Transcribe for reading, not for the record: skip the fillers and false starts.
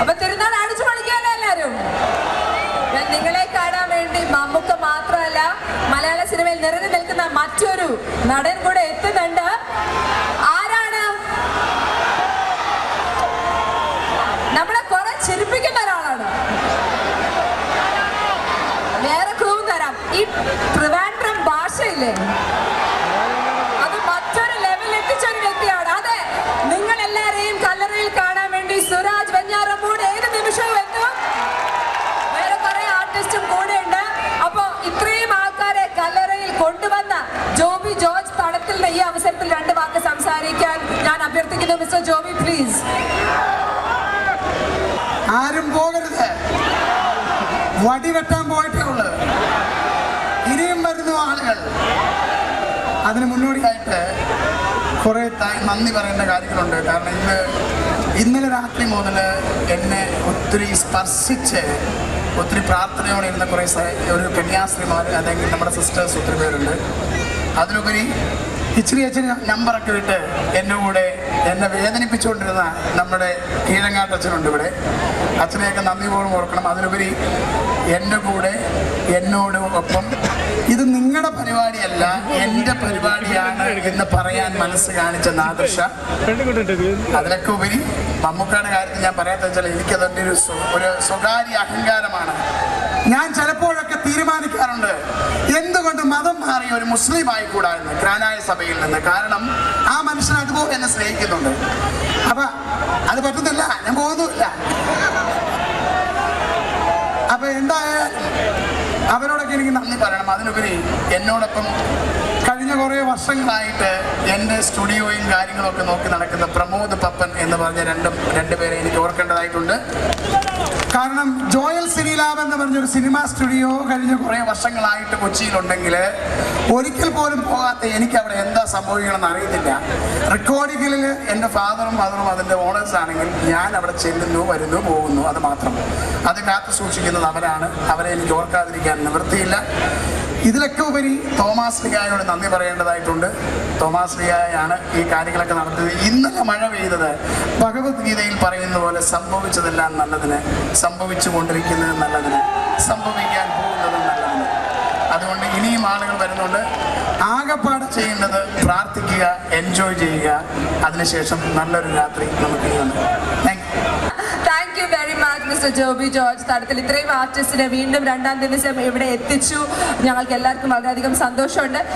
അപ്പൊ തിരുനാൾ അടിച്ചു പഠിക്കാനോ എല്ലാരും. നിങ്ങളെ കാണാൻ വേണ്ടി മമ്മൂക്ക മാത്രമല്ല മലയാള സിനിമയിൽ നിറഞ്ഞു നിൽക്കുന്ന മറ്റൊരു നടൻ കൂടെ എത്തുന്നുണ്ട്. ആരാണ്? നമ്മളെ കുറെ ചിരിപ്പിക്കുന്ന ഒരാളാണ്. വേറെ ക്ലൂ തരാം. ഈ ട്രിവാൻഡ്രം ഭാഷയില്ലേ, അത് മറ്റൊരു ലെവലിൽ എത്തിച്ചൊരു വ്യക്തിയാണ്. അതെ, നിങ്ങൾ എല്ലാരെയും കല്ലറയിൽ കാണാൻ വേണ്ടി സുരാജ് വെഞ്ഞാറമ്മൂട് ഏത് നിമിഷവും എത്തും. വേറെ കുറെ ആർട്ടിസ്റ്റും കൂടെ ഉണ്ട്. അപ്പൊ ഇത്രയും ആൾക്കാരെ കല്ലറയിൽ കൊണ്ടുവന്ന ജോബി ജോർജ് തടത്തിൽ ഈ അവസരത്തിൽ 2 വാക്ക് സംസാരിക്കാൻ ഞാൻ അഭ്യർത്ഥിക്കുന്നു. Mister Joby, please. ആരും പോകരുത്, വടിവെട്ടാൻ പോയിട്ടേ ഉള്ളത്. ഇനിയും വരുന്നു ആളുകൾ. അതിന് മുന്നോടിയായിട്ട് കുറേ നന്ദി പറയേണ്ട കാര്യങ്ങളുണ്ട്. കാരണം ഇന്നലെ രാത്രി മുതൽ എന്നെ ഒത്തിരി സ്പർശിച്ച് ഒത്തിരി പ്രാർത്ഥനയോടെ ഇരുന്ന കുറേ ഒരു കന്യാസ്ത്രീമാർ, അല്ലെങ്കിൽ നമ്മുടെ സിസ്റ്റേഴ്സ് ഒത്തിരി പേരുണ്ട്. അതിലുപരി ഇച്ചിരി നമ്പറൊക്കെ വിട്ട് എൻ്റെ കൂടെ എന്നെ വേദനിപ്പിച്ചുകൊണ്ടിരുന്ന നമ്മുടെ കീഴങ്ങാട്ടച്ഛനുണ്ട് ഇവിടെ. അച്ഛനെയൊക്കെ നന്ദിപൂർവ്വം ഓർക്കണം. അതിലുപരി എൻ്റെ കൂടെ എന്നോട് ഒപ്പം ഇത് നിങ്ങളുടെ പരിപാടിയല്ല, എൻ്റെ പരിപാടിയാണ് എന്ന് പറയാൻ മനസ്സ് കാണിച്ച നാദൃശ. അതിലൊക്കെ ഉപരി മമ്മൂക്കയുടെ കാര്യത്തിൽ ഞാൻ പറയാത്ത വെച്ചാൽ എനിക്കതിൻ്റെ ഒരു സ്വകാര്യ അഹങ്കാരമാണ്. ഞാൻ ചിലപ്പോഴൊക്കെ തീരുമാനിക്കാറുണ്ട് എന്തുകൊണ്ട് മതം മാറി ഒരു മുസ്ലിം ആയിക്കൂടായിരുന്നു ഗ്രാനായ സഭയിൽ നിന്ന്. കാരണം ആ മനുഷ്യൻ അതുപോലെ എന്നെ സ്നേഹിക്കുന്നുണ്ട്. അപ്പൊ അത് പറ്റുന്നില്ല, ഞാൻ പോകുന്നില്ല. അപ്പൊ എന്തായാലും അവരോടൊക്കെ എനിക്ക് നന്ദി പറയണം. അതിനുപരി എന്നോടൊപ്പം കഴിഞ്ഞ കുറേ വർഷങ്ങളായിട്ട് എൻ്റെ സ്റ്റുഡിയോയും കാര്യങ്ങളൊക്കെ നോക്കി നടക്കുന്ന പ്രമോദ് പപ്പൻ എന്ന് പറഞ്ഞ രണ്ടുപേരെ എനിക്ക് ഓർക്കേണ്ടതായിട്ടുണ്ട്. കാരണം ജോയൽ സിനി ലാബ് എന്ന് പറഞ്ഞൊരു സിനിമാ സ്റ്റുഡിയോ കഴിഞ്ഞ കുറേ വർഷങ്ങളായിട്ട് കൊച്ചിയിലുണ്ടെങ്കിൽ ഒരിക്കൽ പോലും പോകാത്ത എനിക്ക് അവിടെ എന്താ സംഭവിക്കണമെന്ന് അറിയത്തില്ല. റെക്കോർഡിങ്ങിൽ എൻ്റെ ഫാദറും മദറും അതിൻ്റെ ഓണേഴ്സ് ആണെങ്കിൽ ഞാൻ അവിടെ ചെല്ലുന്നു, വരുന്നു, പോകുന്നു, അത് മാത്രം. അത് കാത്തു സൂക്ഷിക്കുന്നത് അവരാണ്. അവരെ എനിക്ക് ഓർക്കാതിരിക്കാൻ നിവൃത്തിയില്ല. ഇതിലൊക്കെ ഉപരി തോമാസ് ലീഗായോട് നന്ദി പറയേണ്ടതായിട്ടുണ്ട്. തോമാസ് ലീഗായാണ് ഈ കാര്യങ്ങളൊക്കെ നടത്തിയത്. ഇന്നലെ മഴ പെയ്തത് ഭഗവത്ഗീതയിൽ പറയുന്ന പോലെ സംഭവിച്ചതെല്ലാം നല്ലതിന്, സംഭവിച്ചു കൊണ്ടിരിക്കുന്നത് നല്ലതിന്, സംഭവിക്കാൻ പോകുന്നത് നല്ലതിന്. അതുകൊണ്ട് ഇനിയും ആളുകൾ വരുന്നുണ്ട്. ആകപ്പാട് ചെയ്യേണ്ടത് പ്രാർത്ഥിക്കുക, എൻജോയ് ചെയ്യുക. അതിനുശേഷം നല്ലൊരു രാത്രി നമുക്ക് ചെയ്യുന്നുണ്ട്. Thank you very much mister Joby George Thadathil. ഇത്രയും ആർട്ടിസ്റ്റിനെ വീണ്ടും 2ാം ദിവസം ഇവിടെ എത്തിച്ചു. ഞങ്ങൾക്ക് എല്ലാവർക്കും വളരെയധികം സന്തോഷമുണ്ട്.